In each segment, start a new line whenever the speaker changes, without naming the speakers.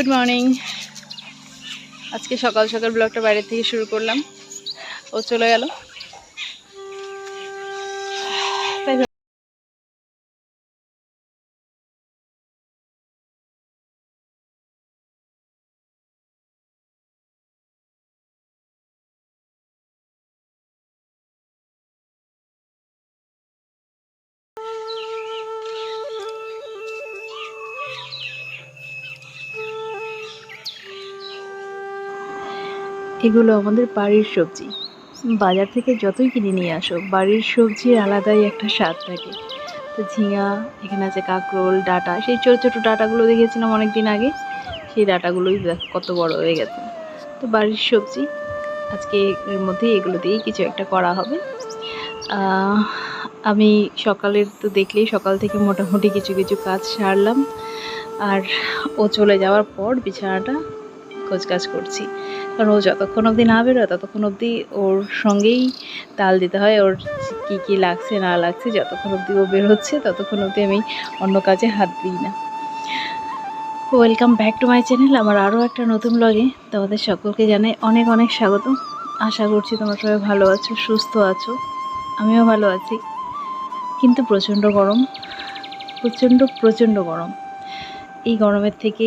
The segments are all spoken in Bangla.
Good morning. আজকে সকাল সকাল ব্লগটা বাইরে থেকে শুরু করলাম। ও চলে গেল। এগুলো আমাদের বাড়ির সবজি। বাজার থেকে যতই কিনে নিয়ে আসো, বাড়ির সবজির আলাদাই একটা স্বাদ থাকে। তো ঝিঙা, এখানে আছে কাঁকরোল, ডাঁটা, সেই ছোটো ছোটো ডাঁটাগুলো দেখেছিলাম অনেক দিন আগে, সেই ডাঁটাগুলোই কত বড় হয়ে গেছে। তো বাড়ির সবজি আজকে এর মধ্যে এগুলো দিয়েই কিছু একটা করা হবে। আমি সকালের তো দেখলেই সকাল থেকে মোটামুটি কিছু কিছু কাজ সারলাম, আর ও চলে যাওয়ার পর বিছানাটা গোছগাছ করছি। কারণ ও যতক্ষণ অবধি না বেরোয় ততক্ষণ অবধি ওর সঙ্গেই তাল দিতে হয়, ওর কী কী লাগছে না লাগছে। যতক্ষণ অবধি ও বেরোচ্ছে ততক্ষণ অবধি আমি অন্য কাজে হাত দিই না। Welcome back to my channel. আমার আরও একটা নতুন ব্লগে তোমাদের সকলকে জানাই অনেক অনেক স্বাগত। আশা করছি তোমরা সবাই ভালো আছো, সুস্থ আছো। আমিও ভালো আছি, কিন্তু প্রচণ্ড গরম, প্রচণ্ড গরম। এই গরমের থেকে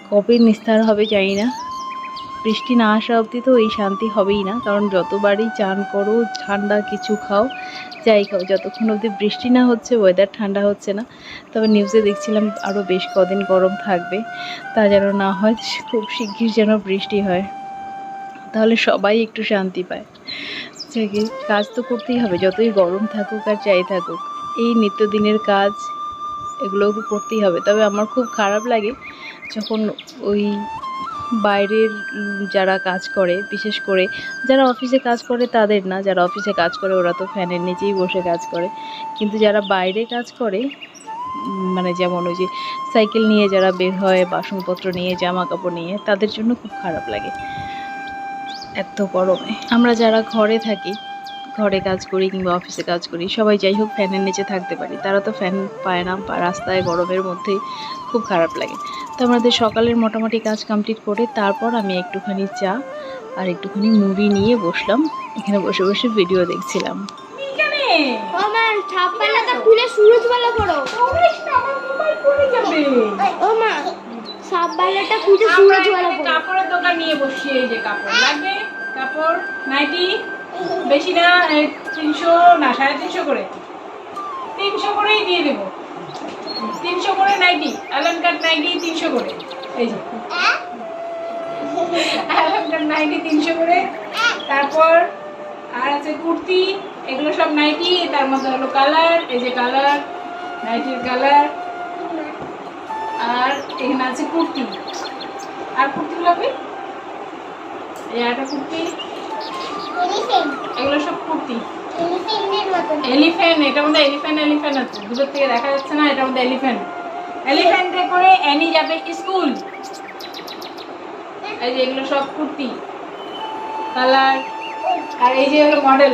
কবে নিস্তার হবে জানি না। বৃষ্টি না আসা অবধি তো এই শান্তি হবেই না, কারণ যতবারই চান করো, ঠান্ডা কিছু খাও, যাই খাও, যতক্ষণ অবধি বৃষ্টি না হচ্ছে, ওয়েদার ঠান্ডা হচ্ছে না। তবে নিউজে দেখছিলাম আরও বেশ কদিন গরম থাকবে। তা যেন না হয়, খুব শিগগির যেন বৃষ্টি হয়, তাহলে সবাই একটু শান্তি পায়। কাজ তো করতেই হবে, যতই গরম থাকুক আর যাই থাকুক, এই নিত্যদিনের কাজ এগুলো করতেই হবে। তবে আমার খুব খারাপ লাগে যখন ওই বাইরের যারা কাজ করে, বিশেষ করে যারা অফিসে কাজ করে তাদের না, যারা অফিসে কাজ করে ওরা তো ফ্যানের নিচেই বসে কাজ করে, কিন্তু যারা বাইরে কাজ করে, মানে যেমন ওই যে সাইকেল নিয়ে যারা বের হয়, বাসনপত্র নিয়ে, জামা কাপড় নিয়ে, তাদের জন্য খুব খারাপ লাগে এত গরমে। আমরা যারা ঘরে থাকি, ঘরে কাজ করি কিংবা অফিসে কাজ করি, সবাই যাই হোক ফ্যানের নিচে থাকতে পারি, তারা তো ফ্যান পায় না, বা রাস্তায় গরমের মধ্যেই খুব খারাপ লাগে। তো আমাদের সকালের মোটামুটি কাজ কমপ্লিট করে তারপর আমি একটুখানি চা আর একটুখানি মুড়ি নিয়ে বসলাম, এখানে বসে বসে ভিডিও দেখছিলাম।
কাপড়ের দোকান নিয়ে বসি, এই যে কাপড় লাগবে, কাপড় নাইটি বেশি না, 300 না 350 করে, 300 করেই দিয়ে দেবো। 300 করে নাইটি, অ্যালান কাট নাইটি 300 করে, এই যে অ্যালান কাট নাইটি 300 করে। তারপর আর আছে কুর্তি, এগুলো সব নাইটি, তার মধ্যে হলো কালার, এই যে কালার, নাইটির কালার। আর এখানে আছে কুর্তি, আর কুর্তি লাগবে, এই একটা কুর্তি, এগুলো সব কুর্তি। এলিফ্যান্ট, এটার মধ্যে এলিফ্যান্ট আছে, দূর থেকে দেখা যাচ্ছে না, এটার মধ্যে এলিফ্যান্টে করে অ্যানি যাবে স্কুল। এই যে এগুলো সব কুর্তি, কালার। আর এই যে হলো মডেল,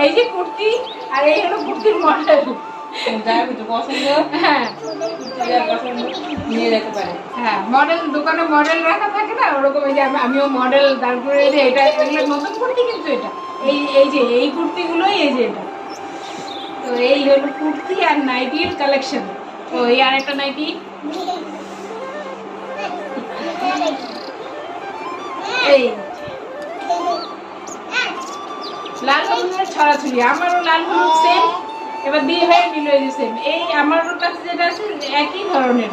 এই যে কুর্তি, আর এই হলো কুর্তির মডেল। মডেল দোকানে মডেল রাখা থাকে না, ওরকম। এই যে আমিও মডেল, তারপরে যে এটা এগুলো নতুন কুর্তি, কিন্তু এটা এই যে এই কুর্তিগুলোই, এই যে এটা। তো এই হলো কুর্তি আর নাইটির কালেকশন। তো এই আর একটা নাইটি, এই লাল হলুদের ছড়াছড়ি, আমারও লাল হলুদ সেম, এবার দিয়ে ভাই নিল এই যে সেম। এই আমার কাছে যেটা আছে একই ধরনের,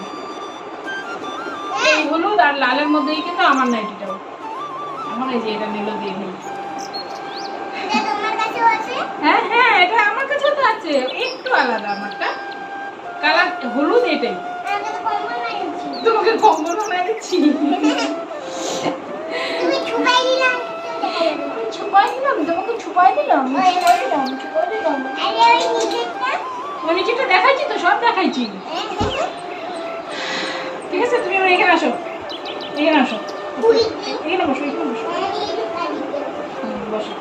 এই হলুদ আর লালের মধ্যেই কিন্তু আমার নাইটিটাও। আমার এই যে এটা নিল দিয়ে ভাই। হ্যাঁ হ্যাঁ, এটা আমার কাছেও তো আছে, একটু আলাদা আমারটা, কালার হলুদ এটাই। তোমাকে কম্বল বানিয়ে দিচ্ছি, নিচেটা দেখাইছি তো, সব দেখাইছি। ঠিক আছে, তুমি এখানে আসো, এখানে আসো, এখানে বসো, এখানে বসো, বসো।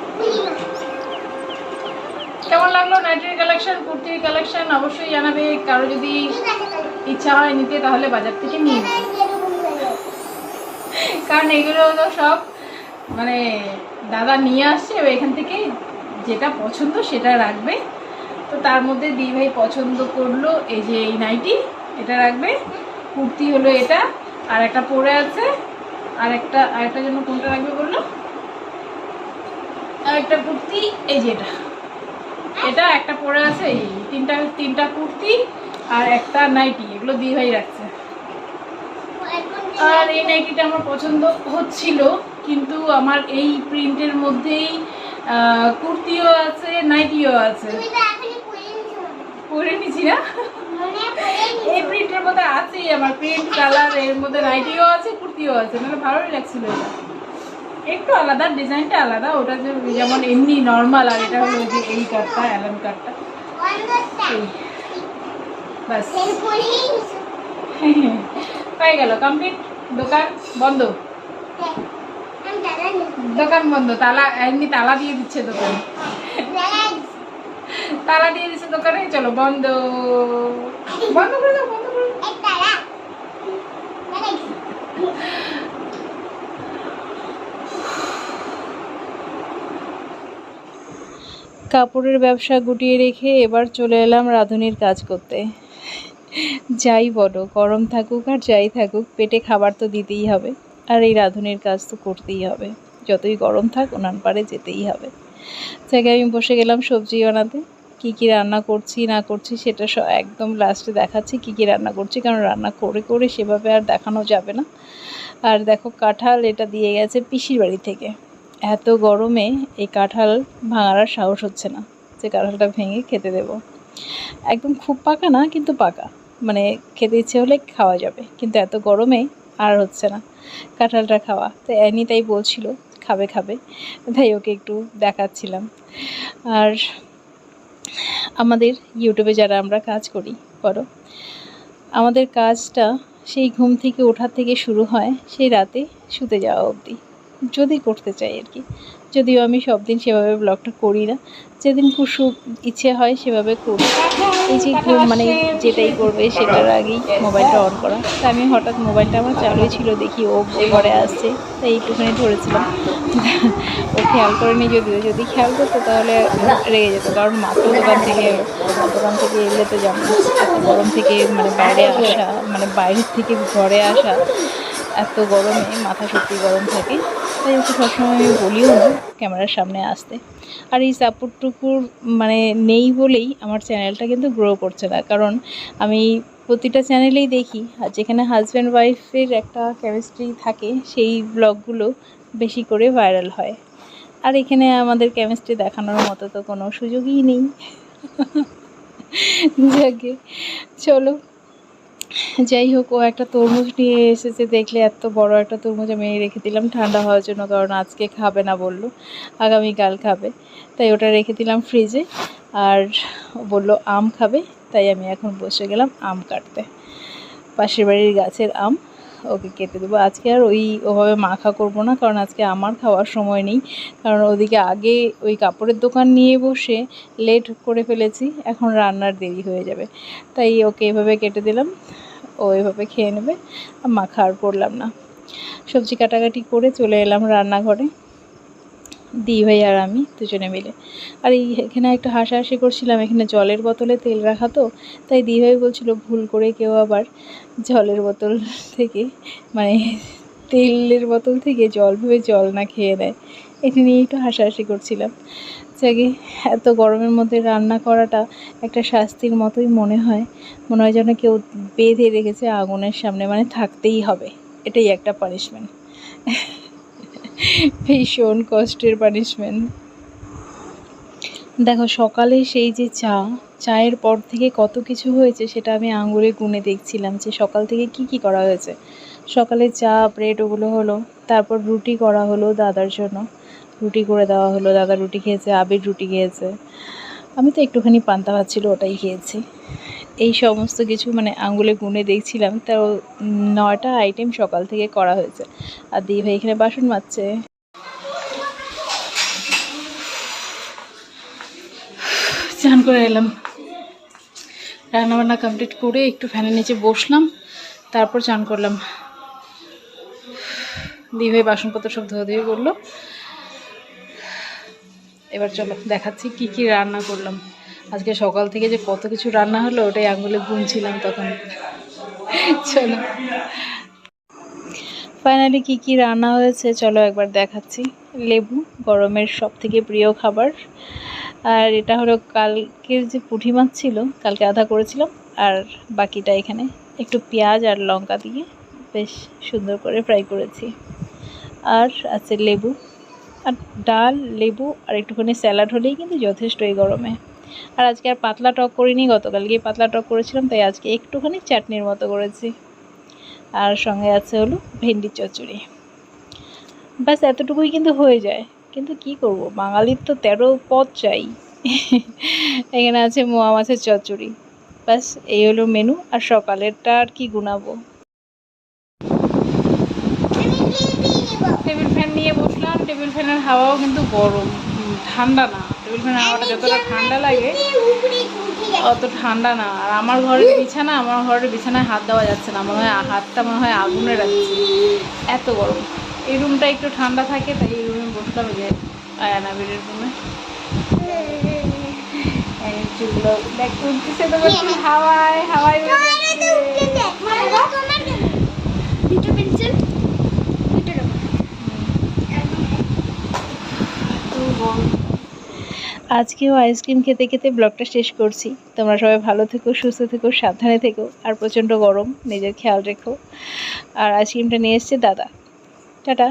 কেমন লাগলো নাইটির কালেকশন, কুর্তির কালেকশন অবশ্যই জানাবে। কারো যদি ইচ্ছা হয় নিতে তাহলে বাজার থেকে নিয়ে নিই। কারণ এগুলো তো সব মানে দাদা নিয়ে আসছে, এখান থেকে যেটা পছন্দ সেটা রাখবে। তো তার মধ্যে দিই ভাই পছন্দ করলো এই যে এই নাইটি, এটা রাখবে। কুর্তি হলো এটা, আর একটা পরে আছে, আরেকটা জন্য কোনটা রাখবে বললো, আর একটা কুর্তি এই যে এটা একটা পরে আছে। এই তিনটা কুর্তি আর একটা নাইটি, এগুলো দিই ভাই রাখছে। আর এই নাইটিটা আমার পছন্দ হচ্ছিল, কিন্তু আমার এই প্রিন্টের মধ্যেই কুর্তিও আছে নাইটিও আছে। পরে নিছি না, এই প্রিন্টের মধ্যে আছেই আমার প্রিন্ট কালার, এর মধ্যে নাইটিও আছে কুর্তিও আছে, মানে ভালোই লাগছিল। এটা একটু আলাদা, ডিজাইনটা আলাদা, ওটা যেমন এমনি নর্মাল, আর এটা হলো যে এই কাটটা, অ্যালান কাটটা। বাস হয়ে গেল, কমপ্লিট। দোকান বন্ধ, দোকান বন্ধ, তালা এমনি তালা দিয়ে দিচ্ছে দোকানে, তালা দিয়ে দিচ্ছে দোকানে। চলো বন্ধ, বন্ধ করে দাও, বন্ধ করে দাও।
কাপড়ের ব্যবসা গুটিয়ে রেখে এবার চলে এলাম রাঁধুনির কাজ করতে। যাই বলো, গরম থাকুক আর যাই থাকুক, পেটে খাবার তো দিতেই হবে, আর এই রাঁধুনির কাজ তো করতেই হবে। যতই গরম থাক উনান পাড়ে যেতেই হবে। থেকে আমি বসে গেলাম সবজি বানাতে। কি কি রান্না করছি না করছি সেটা একদম লাস্টে দেখাচ্ছি কি কি রান্না করছি, কারণ রান্না করে করে সেভাবে আর দেখানো যাবে না। আর দেখো, কাঁঠাল এটা দিয়ে গেছে পিসির বাড়ি থেকে। এত গরমে এই কাঁঠাল ভাঙার আর সাহস হচ্ছে না যে কাঁঠালটা ভেঙে খেতে দেব। একদম খুব পাকা না, কিন্তু পাকা, মানে খেতে ইচ্ছে হলে খাওয়া যাবে, কিন্তু এত গরমে আর হচ্ছে না কাঁঠালটা খাওয়া। তো অ্যানি তাই বলছিল খাবে খাবে, তাই ওকে একটু দেখাচ্ছিলাম। আর আমাদের ইউটিউবে যারা আমরা কাজ করি আমাদের কাজটা সেই ঘুম থেকে ওঠার থেকে শুরু হয় সেই রাতে শুতে যাওয়া অবধি, যদি করতে চাই আর কি। যদিও আমি সব দিন সেভাবে ব্লগটা করি না, যেদিন খুব ইচ্ছে হয় সেভাবে করি। এই যে মানে যেটাই করবে সেটার আগেই মোবাইলটা অন করা। তা আমি হঠাৎ মোবাইলটা আমার চালুই ছিল, দেখি ও ঘরে আসছে, তাই একটুখানি ধরেছিলাম। ও খেয়াল করেনি, যদি খেয়াল করতো তাহলে রেগে যেত, কারণ মাত্র দোকান থেকে এলে তো যেমন এত গরম থেকে মানে বাইরের থেকে ঘরে আসা, এত গরমে মাথা সত্যি গরম থাকে। তাই ওকে সবসময় আমি বলিও না ক্যামেরার সামনে আসতে। আর এই সাপোর্টটুকুর মানে নেই বলেই আমার চ্যানেলটা কিন্তু গ্রো করছে না, কারণ আমি প্রতিটা চ্যানেলেই দেখি আর যেখানে হাজব্যান্ড ওয়াইফের একটা কেমিস্ট্রি থাকে সেই ব্লগগুলো বেশি করে ভাইরাল হয়। আর এখানে আমাদের কেমিস্ট্রি দেখানোর মতো তো কোনো সুযোগই নেই। যাকে চলো, যাই হোক, ও একটা তরমুজ নিয়ে এসেছে, দেখলে এত বড় একটা তরমুজ আমি রেখে দিলাম ঠান্ডা হওয়ার জন্য, কারণ আজকে খাবে না বললো, আগামীকাল খাবে, তাই ওটা রেখে দিলাম ফ্রিজে। আর বললো আম খাবে, তাই আমি এখন বসে গেলাম আম কাটতে। পাশের বাড়ির গাছের আম ওকে কেটে দেবো। আজকে আর ওভাবে মাখা করব না, কারণ আজকে আমার খাওয়ার সময় নেই, কারণ ওদিকে আগে ওই কাপড়ের দোকান নিয়ে বসে লেট করে ফেলেছি, এখন রান্নার দেরি হয়ে যাবে, তাই ওকে এভাবে কেটে দিলাম, ও এভাবে খেয়ে নেবে, আর মাখা আর করলাম না। সবজি কাটাকাটি করে চলে এলাম রান্নাঘরে, দি ভাই আর আমি দুজনে মিলে। আর এখানে একটু হাসাহাসি করছিলাম, এখানে জলের বোতলে তেল রাখা তো, তাই দি ভাই বলছিল ভুল করে কেউ আবার জলের বোতল থেকে মানে তেলের বোতল থেকে জল ভেবে জল না খেয়ে নেয়। এটা নিয়ে একটু হাসাহাসি করছিলাম। যাকে এত গরমের মধ্যে রান্না করাটা একটা শাস্তির মতোই মনে হয় যেন কেউ বেঁধে রেখেছে আগুনের সামনে, মানে থাকতেই হবে, এটাই একটা পানিশমেন্ট, ভীষণ কষ্টের পানিশমেন্ট। দেখো, সকালে সেই যে চায়ের পর থেকে কত কিছু হয়েছে সেটা আমি আঙুলে গুনে দেখছিলাম যে সকাল থেকে কি করা হয়েছে। সকালে চা ব্রেড ওগুলো হলো, তারপর রুটি করা হলো দাদার জন্য, রুটি করে দেওয়া হলো, দাদা রুটি খেয়েছে, আবির রুটি খেয়েছে, আমি তো একটুখানি পান্তা ভাত ছিল ওটাই খেয়েছি। এই সমস্ত কিছু মানে আঙুলে গুনে দেখছিলাম, তাও 9টা আইটেম সকাল থেকে করা হয়েছে। আর দি ভাই এখানে বাসন মাজছে। চান করে এলাম, রান্নাবান্না কমপ্লিট করে একটু ফ্যানের নিচে বসলাম, তারপর চান করলাম। দিভাই বাসনপত্র সব ধোয়া করলো। এবার চলো দেখাচ্ছি কি কি রান্না করলাম। আজকে সকাল থেকে যে কত কিছু রান্না হলো ওটাই আঙুলে গুনছিলাম তখন। চলো ফাইনালি কি কি রান্না হয়েছে চলো একবার দেখাচ্ছি। লেবু গরমের সব থেকে প্রিয় খাবার। আর এটা হলো কালকের যে পুঁটি মাছ ছিল, কালকে আধা করেছিলাম, আর বাকিটা এখানে একটু পেঁয়াজ আর লঙ্কা দিয়ে বেশ সুন্দর করে ফ্রাই করেছি। আর আছে লেবু আর ডাল, লেবু আর একটুখানি স্যালাড হলেই কিন্তু যথেষ্ট এই গরমে। আর আজকে আর পাতলা টক করিনি, গতকালকেই পাতলা টক করেছিলাম, তাই আজকে একটুখানি চাটনির মতো করেছি। আর সঙ্গে আছে হলো ভেন্ডির চচ্চড়ি। ব্যাস এতটুকুই কিন্তু হয়ে যায়, কিন্তু কি করব, বাঙালির তো 13 পদ চাই। এখানে আছে মোয়া মাছের চচ্চড়ি। ব্যাস এই হলো মেনু। আর সকালেরটা আর কি গুনাবো। টেবিল ফ্যান নিয়ে বসলাম, টেবিল ফ্যানের হাওয়াও কিন্তু গরম, ঠান্ডা না। টেবিল ফ্যানের হাওয়াটা যতটা ঠান্ডা লাগে অত ঠান্ডা না। আর আমার ঘরের বিছানায় হাত দেওয়া যাচ্ছে না, মনে হয় হাতটা মনে হয় আগুনে রাখছি, এত গরম। এই রুমটা একটু ঠান্ডা থাকে, তাই এই রুমে বসলাম, যে আয়ানাবিরের রুমে। চুলগুলো দেখ উঠতেছে তোমার চুল হাওয়ায় হাওয়ায় আজকেও আইসক্রিম খেতে খেতে ব্লগটা শেষ করছি। তোমরা সবাই ভালো থেকো, সুস্থ থেকো, সাবধানে থেকো। আর প্রচণ্ড গরম, নিজের খেয়াল রেখো। আর আইসক্রিমটা নিয়ে এসছে দাদা। টাটা।